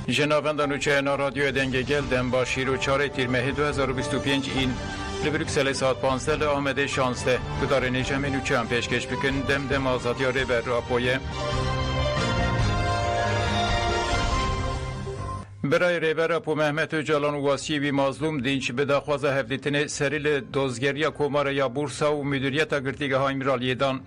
جنابندان و چهنا رادیو دنگ گلدن با شیر و 4 تیر ماه 2025 این لبروکسل ساعت 15 آمده 16 کدار نیجمین و چه هم پیشکش بکن دم آزادی ره بر راپویه برای ریبر اپو محمد جلان و واسیوی مظلوم دینچ به داخواز هفدیتن سریل دوزگری کمار یا بورسا و مدیریت گرتیگه های میرالیدان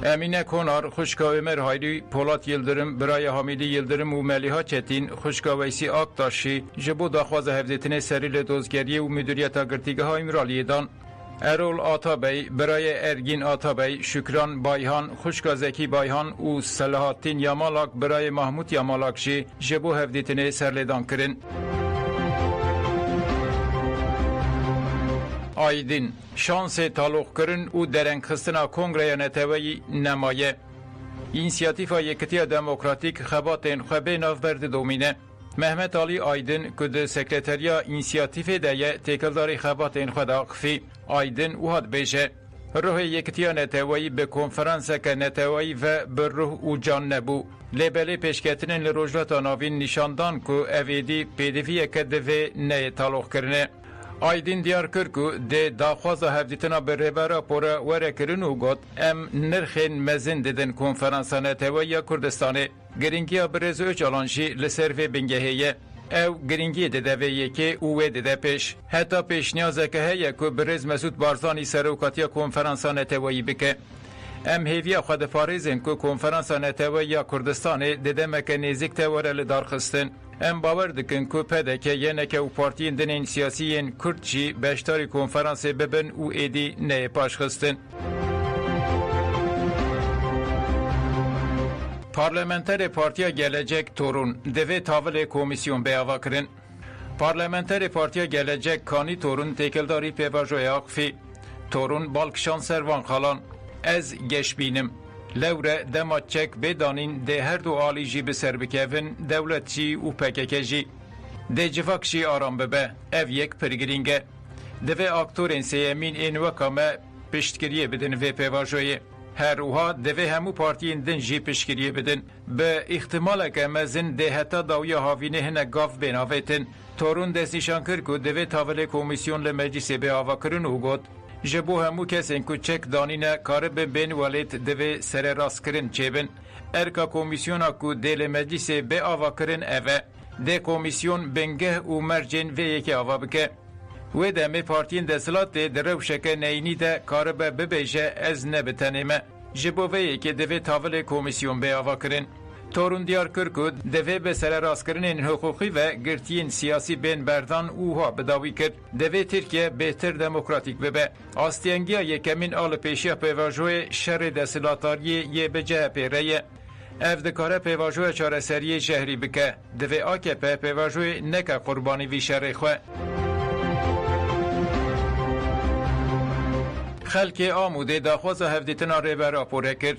امینه کنار خوشکا امر هایری پولات یلدرم برای حامیلی یلدرم و ملیها چتین خوشکا ویسی آکتاشی جبو داخواز هفدیتن سریل دوزگری و مدیریت گرتیگه های میرالیدان ارول آتابی برای ارگین آتابی شکران بایهان خوشکا زکی بایهان و صلاحاتین یامالاک برای محمود یامالاکشی جبو هفدیتنه سرلیدان کرن. آیدین شانس تعلق کرن و درنگ خستنا کنگره نتوی نمایه اینسیاتیفا یکتی دموکراتیک خباتین خبه نافبرد دومینه محمد علی آیدن که ده سکرتریا اینسیاتیف ده تکلداری خباتین خود آقفی آیدن او هاد بیشه روح یکتیا نتوایی به کنفرانس که نتوایی و بر روح او جان نبو لیبلی پیشکتنین لروجلات آناوین نشاندان که اویدی پیدویه که دوی نه تعلق کرنه آیدین دیار کرد که ده داخواز هفدیتنا به ریبارا پورا وره کرن و گوت ام نرخین مزین دیدن کنفرانس نتوایی کردستانه گرینگی برز او چالانشی لسروی بنگهیه او گرینگی دیده ویه که اوه دیده پیش حتی پیش نیازه که هیه که برز مسعود بارزانی سروکاتی کنفرانس نتوایی بکه ام هیویا خود فارزین که کنفرانس نتوایی کردستان دیده مکه نیزیک تواره لدار خستن ام باور دکن که پده که یه نکه و پارتین دنین سیاسیین کردچی بشتاری کنفرانس ببن او ایدی نه پاش خستن پارلمانتر پارتیا گلجک تورون دوی تاول کمیسیون بیاوا کرن پارلمانتر پارتیا گلجک کانی تورون تکلداری پیواجوی آقفی تورون بالکشان سروان خالان از گش بینم لوره دماچک بدانین ده هر دو آلی جی بسر بکوین دولتچی و پککجی ده جفاکشی آرام ببه او یک پرگرینگه دوی اکتورین سیمین این وکامه پشتگریه بدن و پیواجوی هر اوها دوی همو پارتیین دن جی پشتگریه بدن به احتمال که مزن ده حتا داوی هاوینه هنه گاف بیناویتن تورون دستیشان کرد که دوی تاول کمیسیون لمجلس به آوا کرن و گود جبو همو کسین که چک دانینه کار بین ولید دوی سر راست کرن چیبن ارکا کمیسیونا که دیل مجلس به آوا کرن اوه ده کمیسیون بنگه و مرجن و یکی آوا بکه و دمی پارتین دستلات ده روشک نینی ده کار ببیجه از نبتنیمه جبو و یکی دوی تاول کمیسیون به آوا کرن تورون دیار کرد دوی به سر راست کردن حقوقی و گرتین سیاسی بین بردان اوها بداوی کرد دوی ترکیه بهتر دموکراتیک ببه آستینگیا یکمین آل پیشی پیواجوی شر دستلاتاری یه بجه پیره افدکاره پیواجوی چارسری شهری بکه دوی آکپه پیواجوی نکه قربانی وی شر خواه خلک آموده داخواز هفدیتنا ریبر اپوره کرد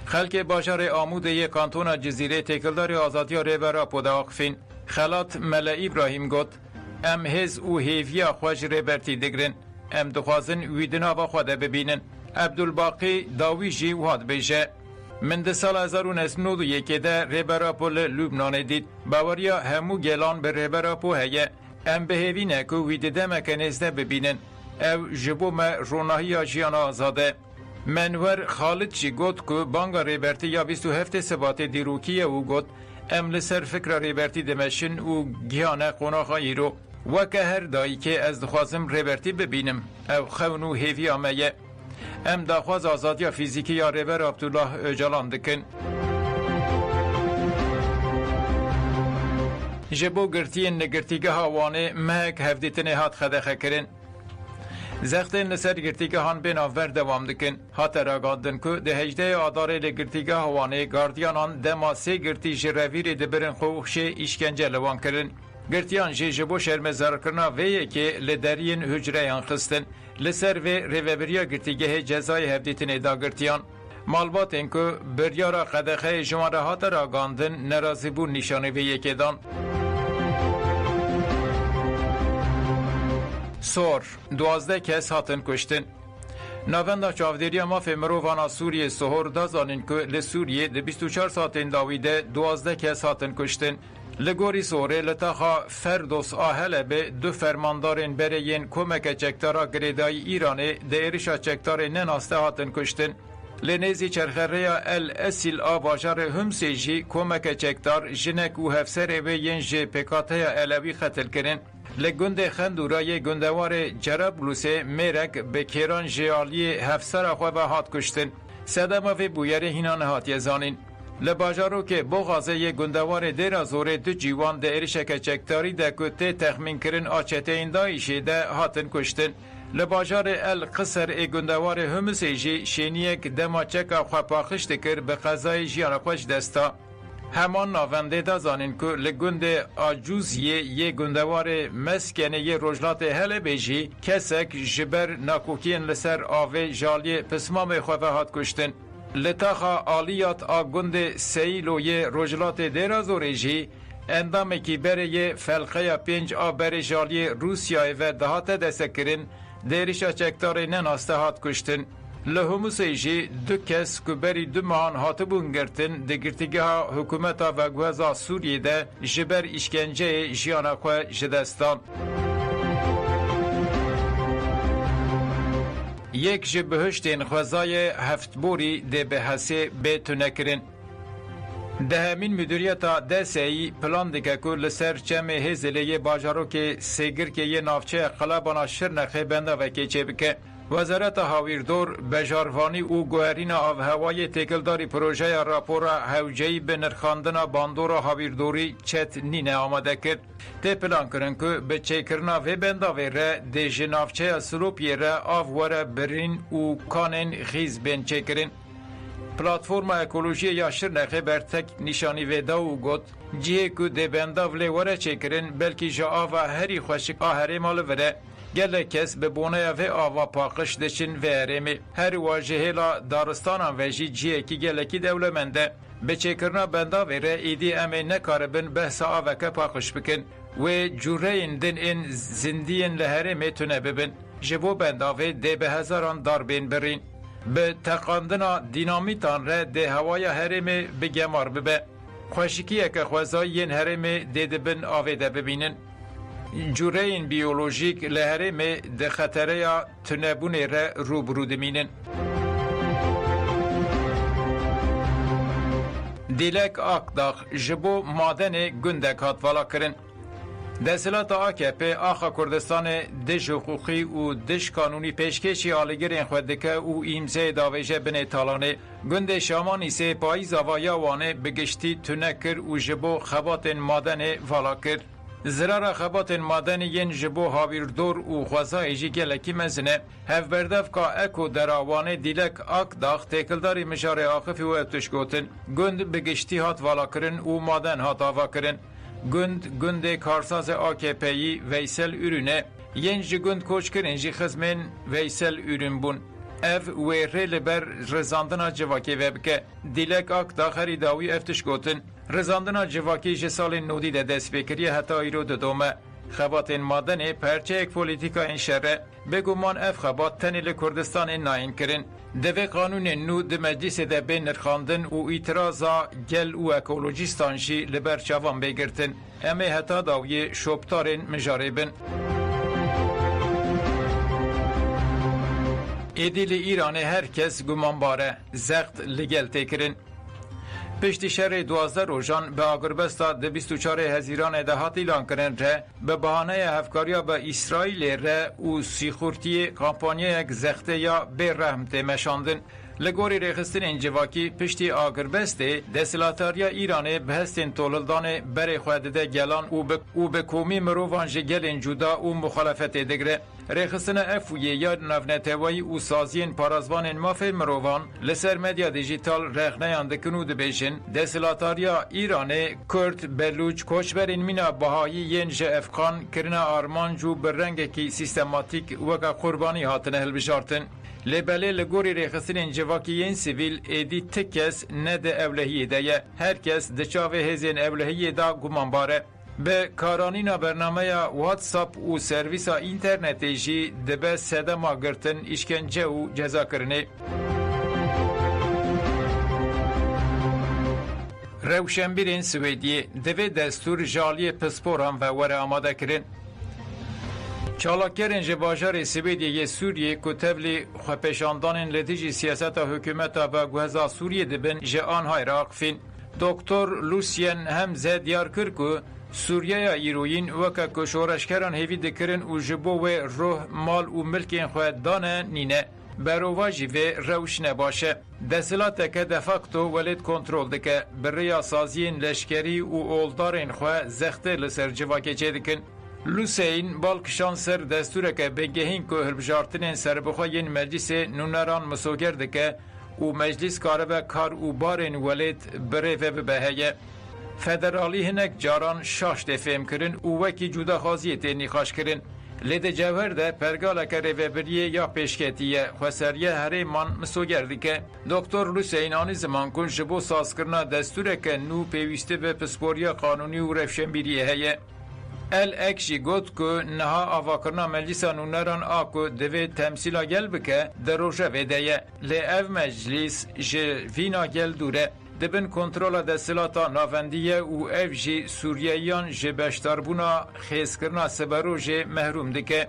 خلک باشار آموده کانتون جزیره تکلدار آزادی ریبر اپو داخفین خلات ملا ابراهیم گوت ام هز او هیویا خوش ریبرتی دگرن ام دخوازن ویدنا و خود ببینن عبدالباقی داویجی وحاد بیشه من ده سال 1991 ده ریبر اپو لبنان دید باوریا همو گلان به ریبر اپو هیه ام بهوینه که ویدده مکنیزده ببینن او جبو ما روناهی جیان آزاده منور خالد چی گوت که بانگا ریبرتی یا 27 سبات دیروکیه او گوت ام لسر فکر ریبرتی دمشن و گیانه قناخایی رو و که هر دایی که از دخوازم ریبرتی ببینم او خونو هیوی آمه ام داخواز آزادی فیزیکی یا ریبر عبدالله اجالان دکن جبو گرتین نگرتیگه هاوانه مهک هفدیتنه هات خدخه کرن زختین لسر گرتیگه هان بین آور دوام دکن هات راگاندن که ده هجده آداره لگرتیگه هوانه گاردیانان دما سه گرتی جرویر دبرن خوخشه اشکنجه لوان کرن گرتیان جبو شرمزار کرنا ویه که لدرین حجره خستن لسر و ریوبریا گرتیگه جزای هفدیتن دا گرتیان مالبات این که بریارا خدخه جوانه هات راگاندن نرازی بون نشانه ویه که دان سور 12 کس هاتن کشتن ناوندا چاودێریya mafê mirovana Sûriyê sihor da zanin ku li Sûriyê di 24 satên dawî de 12 kes hatin kuştin. Li gorî sorê li taxa Ferdos a Helebê du fermandarên bereyên komeke çektara girêdayî Îranê di êrişa çekdarê nenaste hatin kuştin. Li nêzî çerxereya El Esil a bajarê Humsê jî komeke çekdar jinek û hevserê wê yên ji pêkateya Elewî xetil kirin. Li gundê Xendûrayê gundewarê Cerablusê mêrek bi kêran ji aliyê hevsera xwe ve hat kuştin. Sedema vê bûyerê hîna nehatiye zanîn. Li bajarokê Boxazê gundewarê Dêra Zorê du cîwan di êrişeke çekdarî de ku tê texmînkirin a çeteyên Daişê de hatin kuştin. Li bajarê El Qisr ê gundewarê Humusê jî şêniyek dema çeka xwe paxîş dikir bi qezayê jiyana xwe ji desta. Heman navendê da zanin ku li gundê Acûziyê yê gundewarê Meskenê yê Rojlatê Helebê jî kesek ji ber nakokiyên li ser avê jaliyê pismamê xwe ve hat kuştin. Li taxa aliyat a gundê Seyîlo yê Rojlatê Dêra Zorê jî endamekî berê yê felxeya pênc a berê jaliyê Rûsyayê ve dihate destekirin di êrişa çekdarê nenaste hat kuştin. Li Humusê jî du kes ku berî du mehan hatibûn girtin di girtîgeha hikûmeta veguheza Sûriyê de ji ber îşkenceyê jiyana xwe ji destan. Yek ji bihiştên xwezayê heftborî dê bi hesê bê tunekirin. Dehemîn müdüriyeta DSİ plan dike ku li ser çemê Hêzilê yê bajarokê Sêgirkê yê navçeya Xelebana Şirnexê bendavekê çêbike. Wezareta Hawirdor, bejarvanî û guherîna avhewayê têkildarî projeya rapora hewceyî bi nirxandina bandora Hawirdorî çet nîne amade kir. Tê plan kirin ku bi çêkirina vê bendavê re dê ji navçeya Silopiyê re av were birîn û kanên xîz bên çêkirin. Platforma Ekolojiye ya Şirnexê bertek nîşanî vê da û got cihê ku dê bendav lê were çêkirin belkî ji ava herî xweşik a herêma li vire gelek kes bi boneya vê ava paqij diçin vê herêmê. Her wa ji hêla daristanan ve jî cihekî gelekî dewlemend e. Bi çêkirina bendavê re êdî em ê nekaribin behsa aveke paqij bikin. Wê cureyên din ên zindiyên li herêmê tune bibin. Ji bo bendavê dê bi hezaran darbên birîn. Bi teqandina dînamîtan re dê hewaya herêmê bi gemar bibe. Xweşikiyeke xwezayî yên herêmê dê dibin avê de bibînin. Cureyên biyolojîk li herêmê di xetereya tunebûnê re rûbirû dimînin. Dilek Akdağ ji bo madenê gundek hat valakirin. Destilata AKP axa Kurdistanê dij huquqî û dij kanûnî pêşkêşî alîgirên xwe dike û îmzeyê davêje binê talanê. Gundê Şamanî sê payîza vaya wanê bi giştî tune kir û ji bo xebatên madenê vala kir. Zirara xebatên madenê yên ji bo Hawirdor û xwezayê jî gelekî mezin e. Hevberdevka Eko dera wanê Dilek Akdağ têkildarî mijarê Axifî û tişgotin. Gund bi giştî hat valakirin û maden hat avakirin. Gundê karsazê AKP'yî Veysel Ürün'e yên ji gund koçkirin jî xizmên Veysel Ürün bûn. Ev wê rê li ber rizandina civakê ve bike. Dilek Akdağ herî dawî ev tişgotin. Rizandina civakî ji salên nodî de dest pê kiriye heta îro didome. Xebatên madenê perçeyek polîtîkayên şerre bêguman ev xebat tenê li Kurdistanê nayîn kirin. Devê qanûnên nû di meclisê de bên nirxandin û îtiraza gel û ekolojîstan jî li ber çavan bêgirtin. Em ê heta dawiyê şoptarên mijarê bin. Êdî li Îranê herkes gumanbar e. Zext li gel têkirin. Piştî şerê 12 rojan bi agirbesta di 24 Hezîranê de hat îlan kirin re bi bahaneya hevkariya bi İsraîlê re û sîxurtiyê kampanyayek zextê ya bêrehm tê meşandin. Li gorî rêxistinên civakî piştî agirbestê desilatariya Îranê bi hestên tolildanê berê xwe dide gelan û bi komî mirovan ji gelên cuda û muxalefetê digire. Rêxistina Efûyê ya navnetewayî û saziyên parazvanên mafê mirovan li ser medya dijîtal rexneyan dikin û dibêjin desilatariya Îranê Kurd, Belûç, koçberên mîna Bahayî yên ji Efxan kirina armanc û bi rengekî sîstematîk weka qurbanî hatine hilbijartin. Lêbelê li gorî rêxistinên civakî yên sivîl êdî ti kes ne di ewlehiyê de ye. Herkes di çavê hêzên ewlehiyê da gumanbar e. به کارانینا برنامه واتساپ و سرویس اینترنتی جی دبه سدما گرتن اشکنجه و جزا کرنه. روشنبیرین سویدی دوی دستور جالی پسپوران و وره آماده کرن. چالاکرین جباجار سویدی سوریه کتبلی خوپشاندان لدیجی سیاست حکومت و گوهزا سوریه دبن جه آنهای راقفین. دکتر لوسین هم زد دیار کرد که سوریه ایروین وکا کشورشکران هیوی دکرن و جبو و روح مال و ملکین خواهد دانه نینه. برواجی و روش نباشه. دستلات که دفاکتو ولید کنترول دکه بریا سازین لشکری و اولدارین خواه زخته لسر جواکه چه دکن. لوسین بالکشان سر دستوره که بگهین که هلبجارتنین سر بخواین مجلس نونران مسوگر دکه و مجلس کاره کار و بارین ولید بره و بهیه. فدرالی هنک جاران شاش دفهم کرن و وکی جودا خازیت نیخاش کرن. لید جوهر ده پرگاله که ریوبریه یا پیشکتیه خسریه هره من مسوگردی که دکتر لوسین آنی زمان کن جبو ساز کرنا دستوره که نو پیوسته به پسپوریا قانونی و رفشنبیریه هیه. اکشی گوت که نها آواکرنا مجلسا نونران آکو دوی تمثیلا گل بکه در روژه ویده لی او مجلس جه وینا گل دوره دبن کنترول دستلاتا ناوندیه و او جی سوریاییان جه بشتربونا خیز کرنا سبرو جه محروم دکه.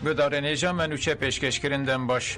گداره نیجا منوچه پیشکش کرندن باش.